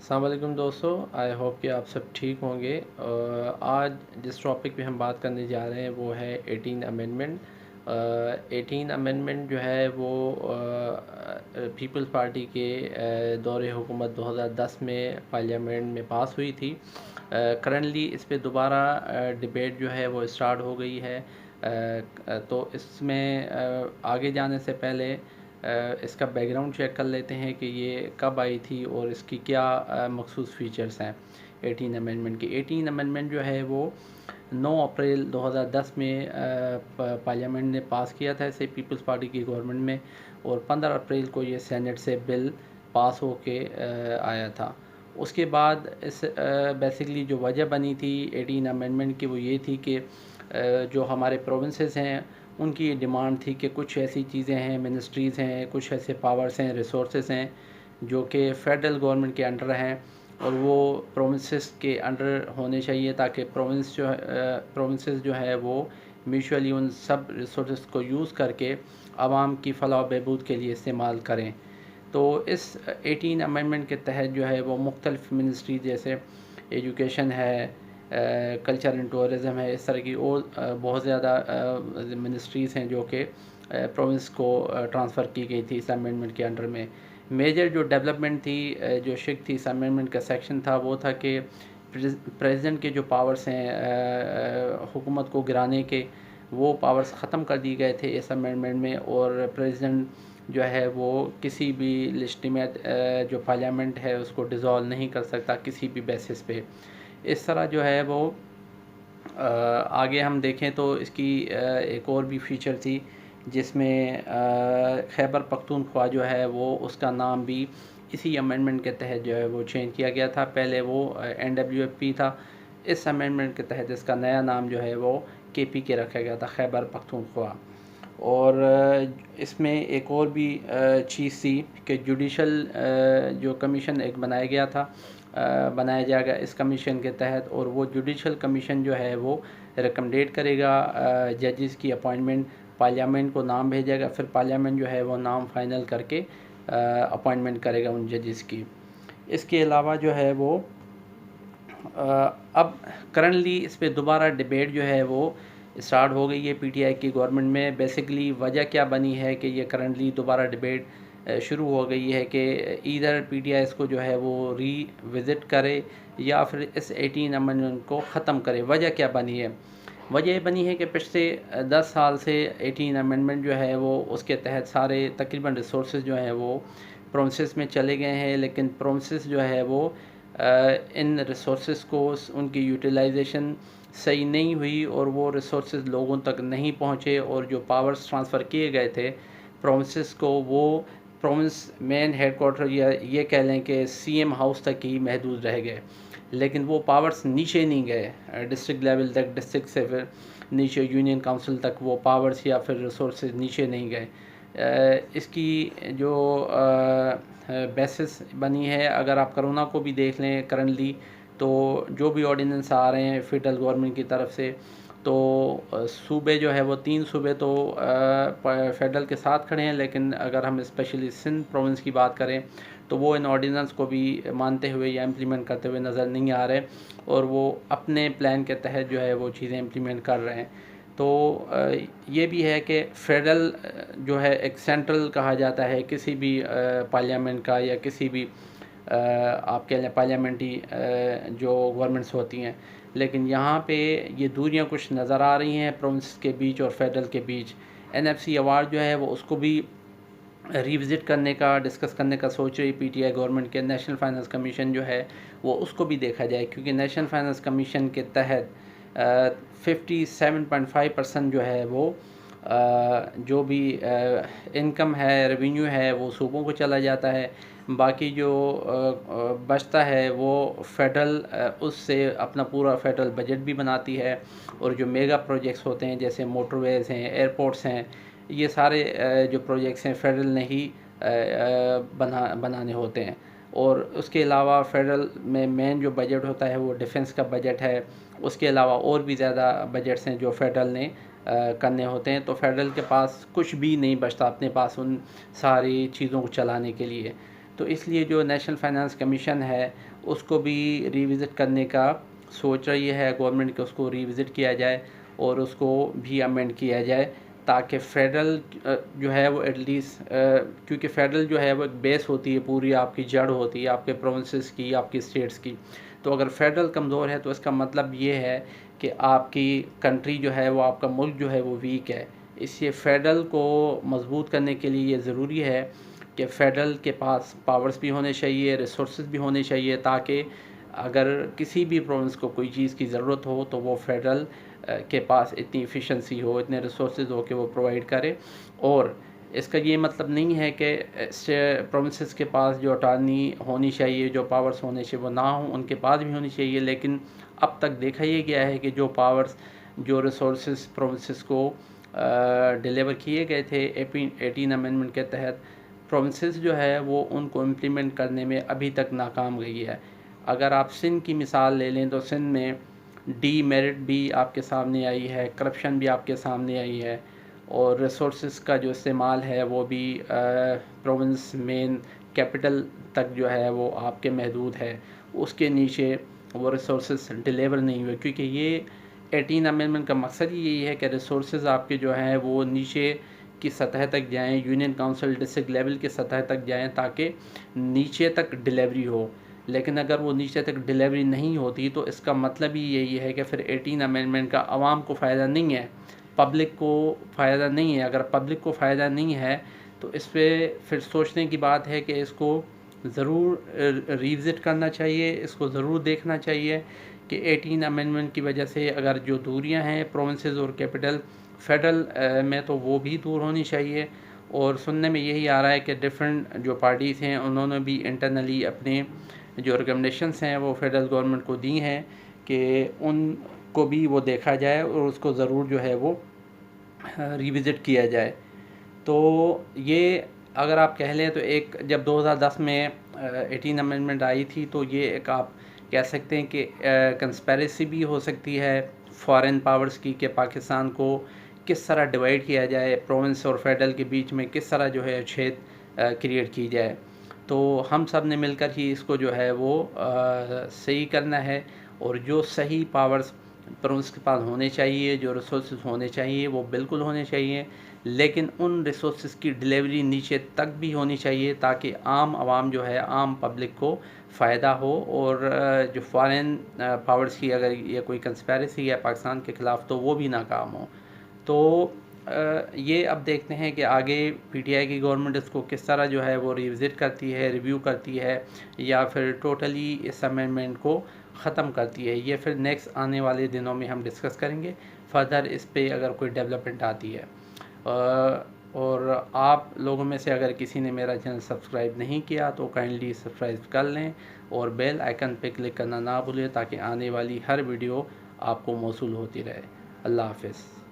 अस्सलाम वालेकुम दोस्तों, आई होप कि आप सब ठीक होंगे। आज जिस टॉपिक पे हम बात करने जा रहे हैं वो है 18 अमेंडमेंट। 18 अमेंडमेंट जो है वो पीपल्स पार्टी के दौरे हुकूमत 2010 में पार्लियामेंट में पास हुई थी। करंटली इस पे दोबारा डिबेट जो है वो स्टार्ट हो गई है। तो इसमें आगे जाने से पहले इसका बैकग्राउंड चेक कर लेते हैं कि ये कब आई थी और इसकी क्या मखसूस फ़ीचर्स हैं 18 अमेंडमेंट की। 18 अमेंडमेंट जो है वो 9 अप्रैल 2010 में पार्लियामेंट ने पास किया था इसे पीपल्स पार्टी की गवर्नमेंट में, और 15 अप्रैल को ये सेनेट से बिल पास होके आया था। उसके बाद इस बेसिकली जो वजह बनी थी 18 अमेंडमेंट की वो ये थी कि जो हमारे प्रोविंसेस हैं उनकी डिमांड थी कि कुछ ऐसी चीज़ें हैं, मिनिस्ट्रीज़ हैं, कुछ ऐसे पावर्स हैं, रिसोर्सेज हैं जो कि फेडरल गवर्नमेंट के अंडर हैं और वो प्रोविंसेस के अंडर होने चाहिए, ताकि प्रोविंसेस जो है वो म्यूचुअली उन सब रिसोर्सेज को यूज़ करके आवाम की फलाह व बहबूद के लिए इस्तेमाल करें। तो इस 18 अमेंडमेंट के तहत जो है वो मुख्तलिफ मिनिस्ट्री जैसे एजुकेशन है, कल्चर एंड टूरिज़म है, इस तरह की और बहुत ज़्यादा मिनिस्ट्रीज़ हैं जो कि प्रोविंस को ट्रांसफ़र की गई थी इस अमेंडमेंट के अंडर में। मेजर जो डेवलपमेंट थी, जो शिक थी इस अमेंडमेंट का सेक्शन था वो था कि प्रेसिडेंट के जो पावर्स हैं हुकूमत को गिराने के, वो पावर्स ख़त्म कर दिए गए थे इस अमेंडमेंट में, और प्रेसिडेंट जो है वो किसी भी लेजिटिमेट जो पार्लियामेंट है उसको डिज़ोल्व नहीं कर सकता किसी भी बेसिस पे। इस तरह जो है वो आगे हम देखें तो इसकी एक और भी फीचर थी जिसमें खैबर पख्तूनख्वा जो है वो उसका नाम भी इसी अमेंडमेंट के तहत जो है वो चेंज किया गया था। पहले वो NWFP था, इस अमेंडमेंट के तहत इसका नया नाम जो है वो KPK रखा गया था, खैबर पख्तूनख्वा। और इसमें एक और भी चीज़ थी कि जुडिशल जो कमीशन एक बनाया गया था, बनाया जाएगा इस कमीशन के तहत, और वो जुडिशल कमीशन जो है वो रिकमेंडेट करेगा जजेस की अपॉइंटमेंट, पार्लियामेंट को नाम भेजेगा, फिर पार्लियामेंट जो है वो नाम फाइनल करके अपॉइंटमेंट करेगा उन जजेस की। इसके अलावा जो है वो अब करंटली इस पे दोबारा डिबेट जो है वो स्टार्ट हो गई है PTI की गवर्नमेंट में। बेसिकली वजह क्या बनी है कि ये करंटली दोबारा डिबेट शुरू हो गई है कि इधर PTI इसको जो है वो रीविज़िट करे या फिर इस 18 अमेंडमेंट को ख़त्म करे। वजह क्या बनी है? वजह ये बनी है कि पिछले 10 साल से 18 अमेंडमेंट जो है वो उसके तहत सारे तकरीबन रिसोर्सेज जो हैं वो प्रोविंसेस में चले गए हैं, लेकिन प्रोविंसेस जो है वो इन रिसोर्सेज को उनकी यूटिलाइजेशन सही नहीं हुई और वो रिसोर्सेज लोगों तक नहीं पहुँचे, और जो पावर्स ट्रांसफ़र किए गए थे प्रोविंसेस को, वो प्रोविंस मेन हेडकोार्टर या ये कह लें कि CM हाउस तक ही महदूद रह गए, लेकिन वो पावर्स नीचे नहीं गए डिस्ट्रिक्ट लेवल तक, डिस्ट्रिक्ट से फिर नीचे यूनियन काउंसिल तक वो पावर्स या फिर रिसोर्सेज नीचे नहीं गए। इसकी जो बेसिस बनी है, अगर आप कोरोना को भी देख लें करंटली, तो जो भी ऑर्डिनेंस आ रहे हैं फेडरल गवर्नमेंट की तरफ से, तो सूबे जो है वो 3 सूबे तो फेडरल के साथ खड़े हैं, लेकिन अगर हम स्पेशली सिंध प्रोविंस की बात करें तो वो इन ऑर्डिनेंस को भी मानते हुए या इम्प्लीमेंट करते हुए नज़र नहीं आ रहे, और वो अपने प्लान के तहत जो है वो चीज़ें इम्प्लीमेंट कर रहे हैं। तो ये भी है कि फेडरल जो है एक सेंट्रल कहा जाता है किसी भी पार्लियामेंट का, या किसी भी आप कह लें पार्लियामेंट्री जो गवर्नमेंट्स होती हैं, लेकिन यहाँ पे ये दूरियाँ कुछ नज़र आ रही हैं प्रोविंस के बीच और फेडरल के बीच। NFC अवार्ड जो है वो उसको भी रिविज़िट करने का, डिस्कस करने का सोच रही PTI गवर्नमेंट के। नेशनल फाइनेंस कमीशन जो है वो उसको भी देखा जाए, क्योंकि नेशनल फाइनेंस कमीशन के तहत 57.5% जो है वो जो भी इनकम है, रेवेन्यू है, वो सूबों को चला जाता है। बाकी जो बचता है वो फेडरल उससे अपना पूरा फेडरल बजट भी बनाती है, और जो मेगा प्रोजेक्ट्स होते हैं जैसे मोटरवेज़ हैं, एयरपोर्ट्स हैं, ये सारे जो प्रोजेक्ट्स हैं फेडरल ने ही बनाने होते हैं। और उसके अलावा फेडरल में मेन जो बजट होता है वो डिफेंस का बजट है। उसके अलावा और भी ज़्यादा बजट्स हैं जो फेडरल ने करने होते हैं, तो फेडरल के पास कुछ भी नहीं बचता अपने पास उन सारी चीज़ों को चलाने के लिए। तो इसलिए जो नेशनल फाइनेंस कमीशन है उसको भी रिविज़िट करने का सोच रही है गवर्नमेंट कि उसको रिविज़िट किया जाए और उसको भी अमेंड किया जाए, ताकि फेडरल जो है वो एटलीस्ट, क्योंकि फेडरल जो है वो एक बेस होती है, पूरी आपकी जड़ होती है आपके प्रोविंसेस की, आपकी स्टेट्स की। तो अगर फेडरल कमज़ोर है तो इसका मतलब ये है कि आपकी कंट्री जो है वो, आपका मुल्क जो है वो वीक है। इसलिए फेडरल को मजबूत करने के लिए ये ज़रूरी है कि फेडरल के पास पावर्स भी होने चाहिए, रिसोर्स भी होने चाहिए, ताकि अगर किसी भी प्रोविंस को कोई चीज़ की ज़रूरत हो तो वो फेडरल के पास इतनी एफिशिएंसी हो, इतने रिसोर्स हो कि वो प्रोवाइड करे। और इसका ये मतलब नहीं है कि प्रोविंसेस के पास जो अटारनी होनी चाहिए, जो पावर्स होने चाहिए वो ना हो, उनके पास भी होनी चाहिए। लेकिन अब तक देखा ये गया है कि जो पावर्स, जो रिसोर्स प्रोविंसेस को डिलीवर किए गए थे 18 अमेंडमेंट के तहत, प्रोविंसेस जो है वो उनको इम्प्लीमेंट करने में अभी तक नाकाम गई है। अगर आप सिंध की मिसाल ले लें तो सिंध में डीमेरिट भी आपके सामने आई है, करप्शन भी आपके सामने आई है, और रिसोर्स का जो इस्तेमाल है वो भी प्रोविंस मेन कैपिटल तक जो है वो आपके महदूद है, उसके नीचे वो रिसोर्स डिलीवर नहीं हुए। क्योंकि ये 18 अमेंडमेंट का मकसद ही यही है कि रिसोर्स आपके जो हैं वो नीचे की सतह तक जाएं, यूनियन काउंसिल डिस्ट्रिक्ट लेवल की सतह तक जाएं, ताकि नीचे तक डिलीवरी हो। लेकिन अगर वो नीचे तक डिलीवरी नहीं होती तो इसका मतलब ही यही है कि फिर 18 अमेंडमेंट का आवाम को फ़ायदा नहीं है, पब्लिक को फ़ायदा नहीं है। अगर पब्लिक को फ़ायदा नहीं है तो इस पर फिर सोचने की बात है कि इसको ज़रूर रिविज़िट करना चाहिए, इसको ज़रूर देखना चाहिए कि 18 अमेंडमेंट की वजह से अगर जो दूरियां हैं प्रोविंसेस और कैपिटल फेडरल में, तो वो भी दूर होनी चाहिए। और सुनने में यही आ रहा है कि डिफरेंट जो पार्टीज़ हैं उन्होंने भी इंटरनली अपने जो रिकमेंडेशंस हैं वो फेडरल गवर्नमेंट को दी हैं कि उनको भी वो देखा जाए और उसको ज़रूर जो है वो रिविज़िट किया जाए। तो ये अगर आप कह लें तो एक, जब 2010 में 18 अमेंडमेंट आई थी तो ये एक आप कह सकते हैं कि कंस्पेरेसी भी हो सकती है फॉरेन पावर्स की, कि पाकिस्तान को किस तरह डिवाइड किया जाए, प्रोविंस और फेडरल के बीच में किस तरह जो है छेद क्रिएट की जाए। तो हम सब ने मिलकर ही इसको जो है वो सही करना है, और जो सही पावर्स प्रोविंस के पास होने चाहिए, जो रिसोर्स होने चाहिए वो बिल्कुल होने चाहिए, लेकिन उन रिसोर्स की डिलीवरी नीचे तक भी होनी चाहिए, ताकि आम आवाम जो है, आम पब्लिक को फ़ायदा हो। और जो फॉरेन पावर्स की अगर ये कोई कंस्पेरेसी है पाकिस्तान के ख़िलाफ़ तो वो भी नाकाम हो। तो ये अब देखते हैं कि आगे पीटीआई की गवर्नमेंट इसको किस तरह जो है वो रिविज़िट करती है, रिव्यू करती है, या फिर टोटली इस अमेंडमेंट को ख़त्म करती है। ये फिर नेक्स्ट आने वाले दिनों में हम डिस्कस करेंगे फर्दर इस पे अगर कोई डेवलपमेंट आती है। और आप लोगों में से अगर किसी ने मेरा चैनल सब्सक्राइब नहीं किया तो काइंडली सब्सक्राइब कर लें और बेल आइकन पे क्लिक करना ना भूलें, ताकि आने वाली हर वीडियो आपको मौसूल होती रहे। अल्लाह हाफ़िज़।